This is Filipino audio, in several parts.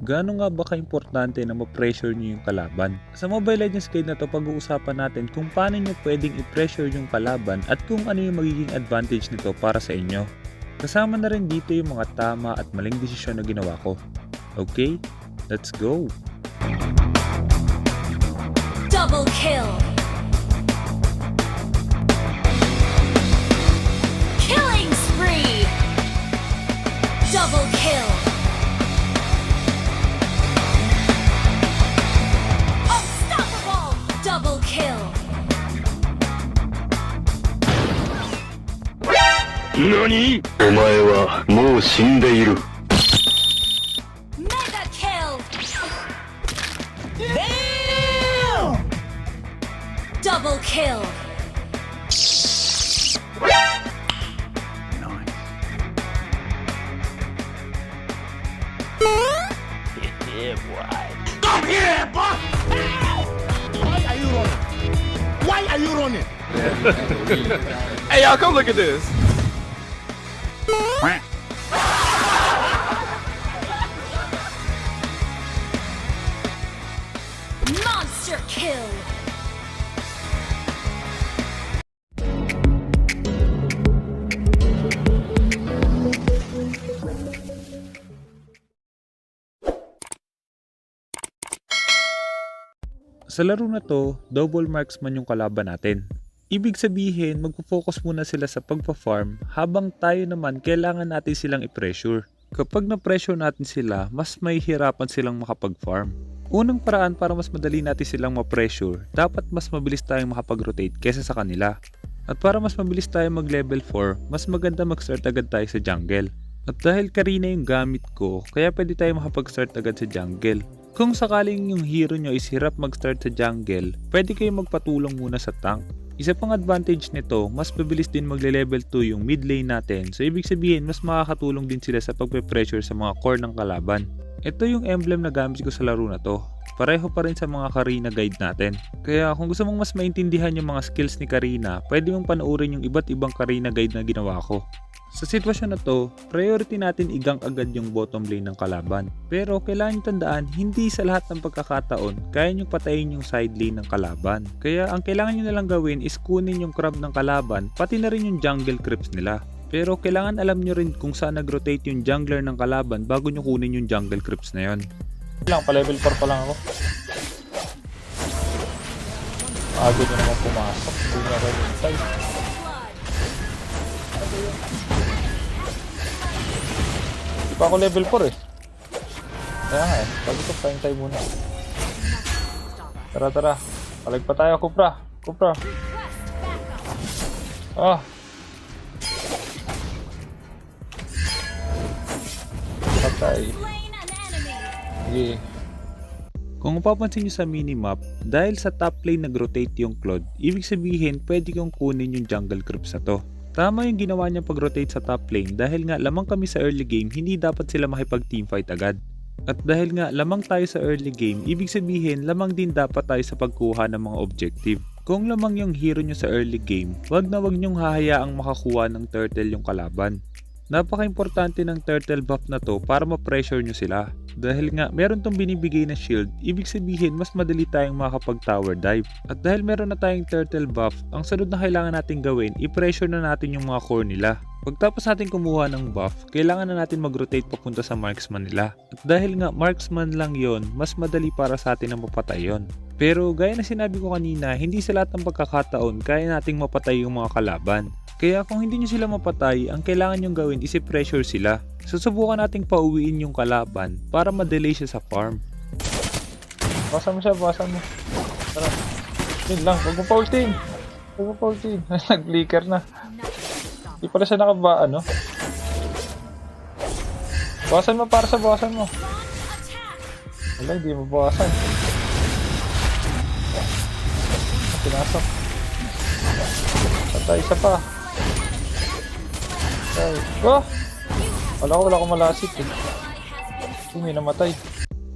Gaano nga ba ka-importante na ma-pressure nyo yung kalaban? Sa Mobile Legends guide na to, pag-uusapan natin kung paano nyo pwedeng i-pressure yung kalaban at kung ano yung magiging advantage nito para sa inyo. Kasama na rin dito yung mga tama at maling desisyon na ginawa ko. Okay, let's go! Double kill! Killing spree! Double kill! Unstoppable! Double kill! 何？お前はもう死んでいる。 Mega kill! Double kill! Come here, boy! Why are you running? Why are you running? Hey, y'all, come look at this. Monster kill! Sa laro na to, double marksman yung kalaban natin. Ibig sabihin, magpo-focus muna sila sa pagpa-farm habang tayo naman kailangan natin silang i-pressure. Kapag na-pressure natin sila, mas may hirapan silang makapag-farm. Unang paraan para mas madali natin silang ma-pressure, dapat mas mabilis tayong makapag-rotate kesa sa kanila. At para mas mabilis tayong mag-level 4, mas maganda mag-start agad tayo sa jungle. At dahil Karina yung gamit ko, kaya pwede tayo makapag-start agad sa jungle. Kung sakaling yung hero nyo is hirap mag-start sa jungle, pwede kayo magpatulong muna sa tank. Isa pang advantage nito, mas mabilis din magle-level 2 yung mid lane natin, so ibig sabihin mas makakatulong din sila sa pagpe-pressure sa mga core ng kalaban. Ito yung emblem na gamit ko sa laro na to. Pareho pa rin sa mga Karina guide natin. Kaya kung gusto mong mas maintindihan yung mga skills ni Karina, pwede mong panoorin yung iba't ibang Karina guide na ginawa ko. Sa sitwasyon na to, priority natin igang agad yung bottom lane ng kalaban. Pero kailangan nyo tandaan, hindi sa lahat ng pagkakataon, kaya nyo patayin yung side lane ng kalaban. Kaya ang kailangan nyo nalang gawin is kunin yung crab ng kalaban, pati na rin yung jungle creeps nila. Pero kailangan alam nyo rin kung saan nag-rotate yung jungler ng kalaban bago nyo kunin yung jungle creeps na yon. Lang, pa level 4 pa lang ako. Agad na naman pumasok. Hindi na kayo hintay. Hindi pa ako level 4 eh. Kaya nga eh. Sabi ko, pahintay muna. Tara, tara. Palag pa tayo, Kupra. Kupra. Ah. Patay. Sige. Kung mapapansin nyo sa minimap, dahil sa top lane nag-rotate yung Claude, ibig sabihin pwede kong kunin yung jungle creeps na to. Tama yung ginawa niyang pag-rotate sa top lane dahil nga lamang kami sa early game, hindi dapat sila makipag-teamfight agad. At dahil nga lamang tayo sa early game, ibig sabihin lamang din dapat tayo sa pagkuha ng mga objective. Kung lamang yung hero nyo sa early game, wag na wag nyong hahayaang makakuha ng turtle yung kalaban. Napaka-importante ng turtle buff na to para ma-pressure nyo sila. Dahil nga meron tong binibigay na shield, ibig sabihin mas madali tayong makakapag-tower dive. At dahil meron na tayong turtle buff, ang sunod na kailangan natin gawin, i-pressure na natin yung mga core nila. Pagtapos natin kumuha ng buff, kailangan na natin mag-rotate papunta sa marksman nila. At dahil nga marksman lang yon, mas madali para sa atin ang mapatay yon. Pero gaya na sinabi ko kanina, hindi sa lahat ng pagkakataon kaya nating mapatay yung mga kalaban. Kaya kung hindi nyo sila mapatay, ang kailangan nyong gawin is i-pressure sila. Susubukan nating pauwiin yung kalaban para ma-delay siya sa farm. Basan mo siya, basan mo. Tara. Yun lang, huwag mo pa-ultin. Huwag mo pa-ultin. Nag-flicker na. Di pala siya nakaba, ano? Basan mo para sa basan mo. Wala, hindi mo basan. Pinasok. Patay isa pa. Patay. Oh! Wala ko malasit eh. May namatay.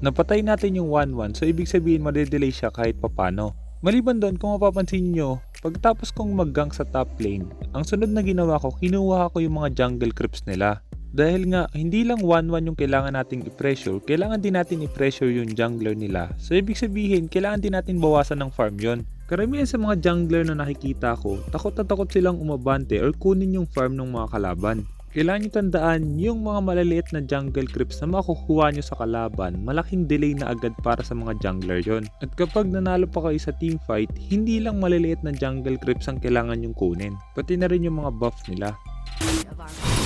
Napatay natin yung 1-1, so ibig sabihin madedelay siya kahit papano. Maliban doon, kung mapapansin nyo, pagtapos kong mag-gank sa top lane, ang sunod na ginawa ko, kinuha ko yung mga jungle creeps nila. Dahil nga, hindi lang 1-1 yung kailangan nating i-pressure, kailangan din natin i-pressure yung jungler nila. So, ibig sabihin, kailangan din natin bawasan ng farm yon. Karamihan sa mga jungler na nakikita ko, takot na takot silang umabante or kunin yung farm ng mga kalaban. Kailangan nyo tandaan, yung mga malaliit na jungle creeps na makukuha nyo sa kalaban, malaking delay na agad para sa mga jungler yon. At kapag nanalo pa kayo sa teamfight, hindi lang malaliit na jungle creeps ang kailangan yung kunin, pati na rin yung mga buff nila.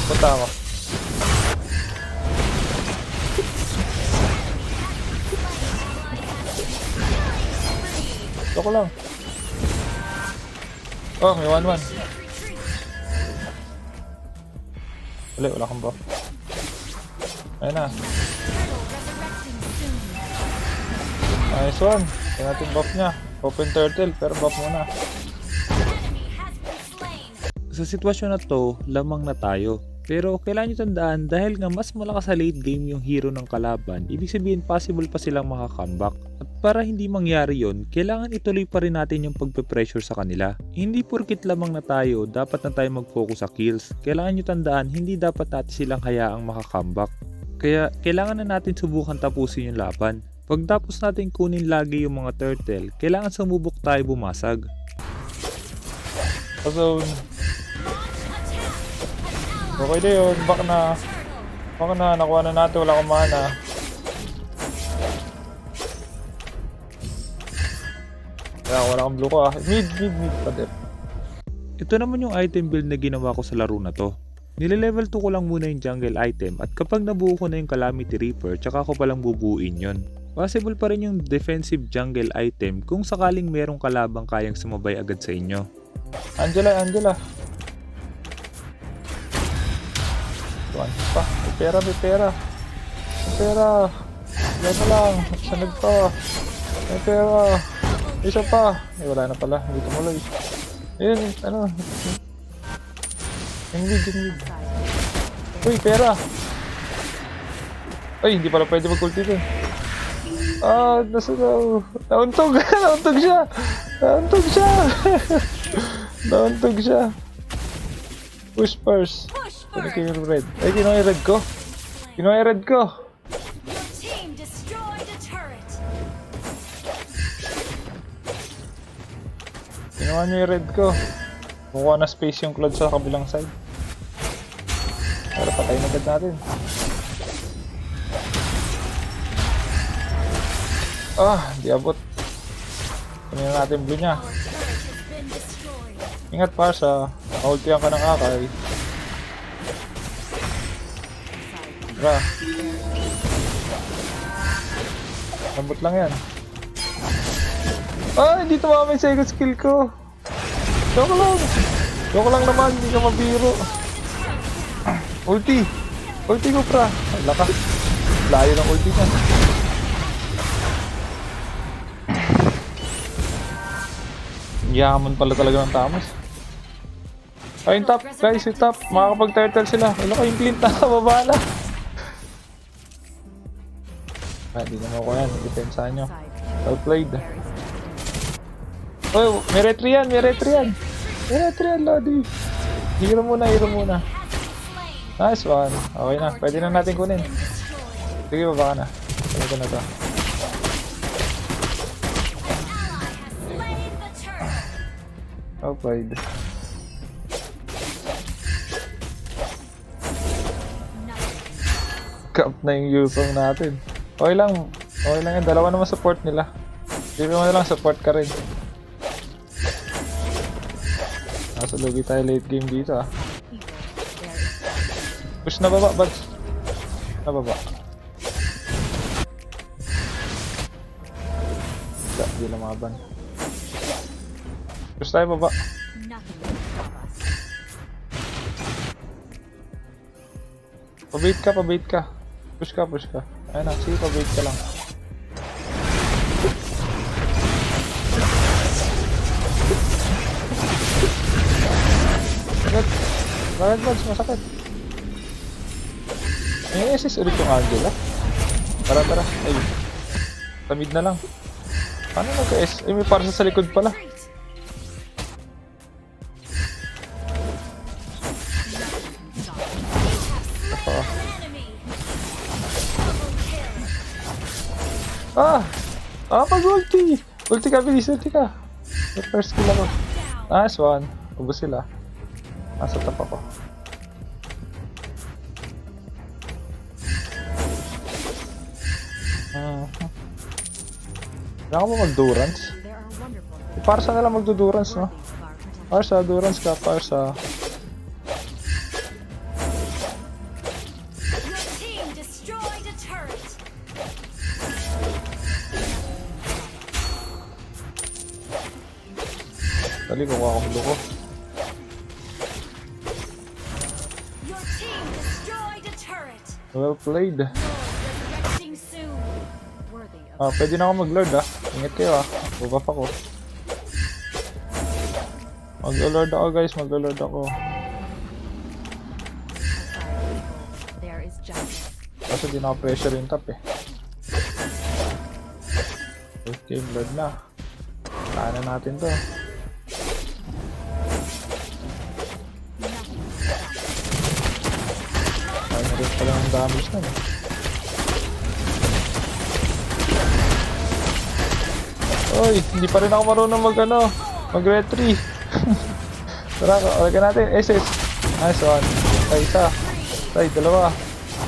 Punta ako. Ito ko lang. Oh, may 1-1. Wala kang buff. Ayun na. Nice one. Kaya natin buff niya. Open turtle, pero buff muna. Sa sitwasyon na to, lamang na tayo. Pero kailangan nyo tandaan, dahil nga mas malakas sa late game yung hero ng kalaban, ibig sabihin possible pa silang makakomeback. At para hindi mangyari yon, kailangan ituloy pa rin natin yung pagpe-pressure sa kanila. Hindi porkit lamang na tayo, dapat na tayo mag-focus sa kills. Kailangan nyo tandaan, hindi dapat natin silang hayaang makakomeback. Kaya kailangan na natin subukan tapusin yung laban. Pagtapos natin kunin lagi yung mga turtle, kailangan sumubok tayo bumasag. So, okay na yun. Baka na, nakuha na natin. Wala akong mana. Kaya wala akong blue ko ah. Mid pa din. Ito naman yung item build na ginawa ko sa laro na to. Nile-level 2 ko lang muna yung jungle item at kapag nabuo ko na yung Calamity Reaper, tsaka ko palang bubuin yon. Possible pa rin yung defensive jungle item kung sakaling merong kalabang kayang sumabay agad sa inyo. Angela. Tuwan pa. May pera. Wala na lang. Sanag pa. May pera. Isa pa. Eh, wala na pala. Hindi tumuloy. Ayun, ano. Yung mid. Uy, pera. Ay, hindi pala pwede mag-ulti dun. Ah, nauntog. Nauntog siya. Push first. Ano kayo yung red? Ay, kinuha yung red ko. Your team destroyed a turret. Kinuha niyo yung red ko. Kukuha na space yung cloud sa kabilang side. Pero patayin agad natin. Ah, di abot. Kunin na natin blue niya. Our turret has been destroyed. Ingat pa sa ultihan ka ng akay. Tara. Lambot lang yan. Ah, hindi tumama yung second skill ko. Joke lang naman, hindi ka mabiro. Ulti ko pra. Ay, lakas. Layo ng ulti niya. Yaman pala talaga ng Tamos. Ay, yung top, guys, yung top. Makakapag-turtle sila. Wala kayong clint na kababala. Ay, di naman ko yan. Depensahan nyo. Outplayed. Oh, may retry yan, Lodi. Hero muna. Nice one. Okay na, pwede na natin kunin. Sige, baba ka na. Kunin ko na to. Outplayed. Cup na yung Yusong natin. Okay lang yan. Dalawa naman support nila. Hindi mo na lang support ka rin. Nasa lugi tayo late game dito ah. Push na baba, buds. Na baba. Hindi lumaban. Push tayo baba. Pabait ka. Push ka. Ayun na, sige, pabait ka lang. Bakit buds? Masakit. May assist ulit yung Angela. Tara. Ay. Tamid na lang. Paano nagka-S? Ay, may parsa sa likod pala. Ah! Mag-ulti! Ulti ka, bilis, ulti ka. May first kill ako. Nice one. Ubus sila. Nasa top ako. Kailangan mo mag-durance? There are wonderful Parsa na lang magdudurance, no? worthy of our protection. Parsa, durance ka, Parsa. Your team destroyed a turret. Dali, kukuha ko mundo ko. Your team destroyed a turret. Well played. Lord resurrecting soon. Worthy of Pwede na ako mag-lord, Ingat kayo, Bubuff ako. Mag-lord ako, guys. Mag-lord ako. there is justice. Kasi di naka-pressure yung top, Okay, lord na. Kaya natin to. Kaya na rin pala ng damage na, Oy, hindi pa rin ako marunong mag-retry. Tara, alagyan natin. SS. Nice one. Ay, isa. Ay, dalawa.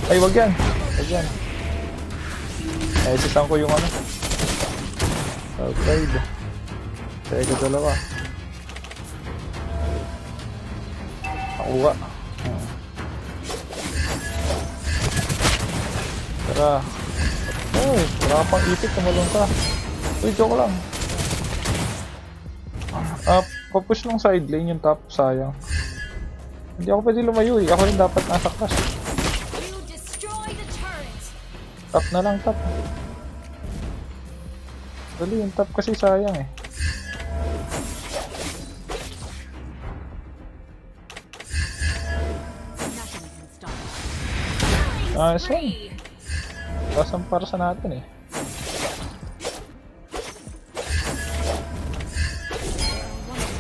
Ay, wag yan. Wag yan. Ay, SS-an ko yung Okay. Teka, dalawa. Nakuha. Tara. Ay, wala pang ipit. Tumalong ka. Uy, joke lang. Papush ng side lane yung top, sayang. Hindi ako pwede lumayo Ako rin dapat nasa crash. You destroyed a turret. Top na lang, top. Dali, yung top kasi sayang Nothing can stop. Nice one. Tapos para sa natin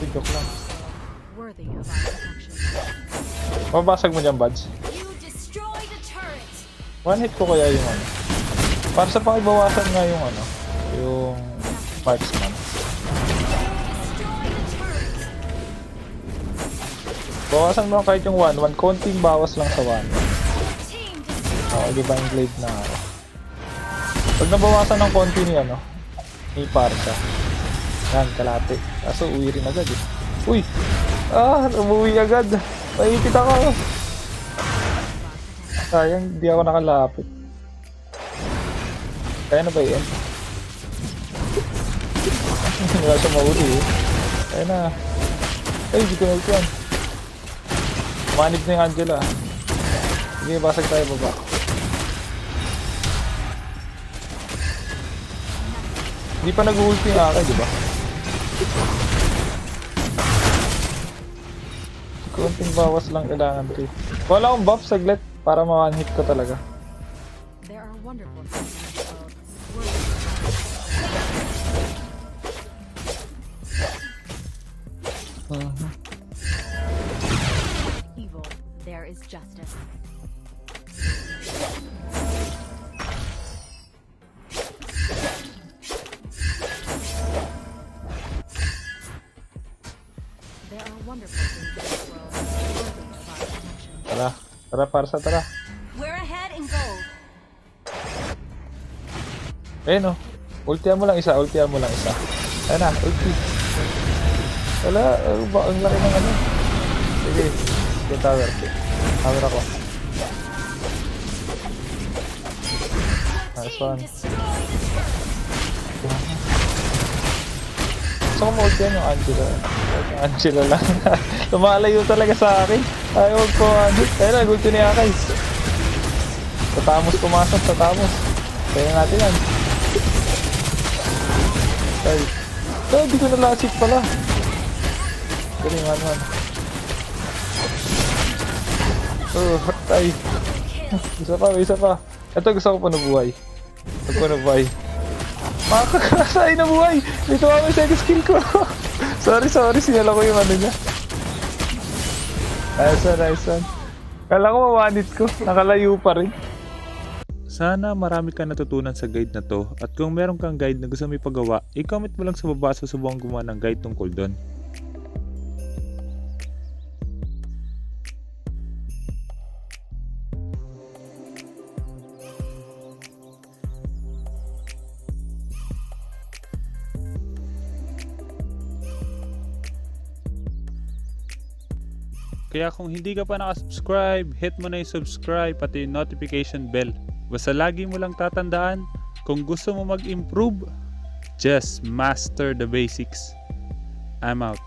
Joke lang. Worthy of our protection. Mabasag mo dyan, buds. You destroyed a turret. One hit ko kaya yung Para sa pakibawasan nga yung yung marksman. Destroyed a turret. Bawasan mo lang kahit yung 1. Konting bawas lang sa 1. Your team destroyed. Divine Glaive na Pag nabawasan ng konti ni Parsa. Yan, kalate. Kaso uwi rin agad Uy! Umuwi agad. Maipit ako. Sayang, di ako nakalapit. Kaya na ba yun? Wala siya mauli Kaya na. Ay, di ko na ito yan. Manib na yung Angela. Sige, basag tayo baba. Hindi pa nag-ulti yung akin, di ba? Konting bawas lang kailangan ko Wala akong buff saglit para ma-one hit ko talaga. There are wonderful things in this world. Worthy. Evil. There is justice. There are wonderful things in this world. Worthy of our protection. Tara, Parsa, tara. We're ahead in gold. Ultihan mo lang isa. Ayan na, ulti. Wala, ang laki ng Sige, yung tower. Tower ako. Nice one. Gusto ko ma-ultihan yung Angela. Angela lang. Lumalayo talaga sa akin. Ayaw magpa-hit. Ayun na, ulti ni Akay. Tatamos pumasok, tatamos. Kaya natin yan. Ay. Di ko nalasip pala. Galing, man. Patay. Isa pa. Ito gusto ko pa nabuhay. Makakasay na buhay! Dito ako yung second skill ko. sorry, sinala ko yung niya. Nice one. Kala ko mamanit ko. Nakalayo pa rin. Sana marami ka natutunan sa guide na to at kung meron kang guide na gusto mo ipagawa, i-comment mo lang sa baba, susubukan gumawa ng guide tungkol doon. Kaya kung hindi ka pa nakasubscribe, hit mo na yung subscribe pati yung notification bell. Basta lagi mo lang tatandaan, kung gusto mo mag-improve, just master the basics. I'm out.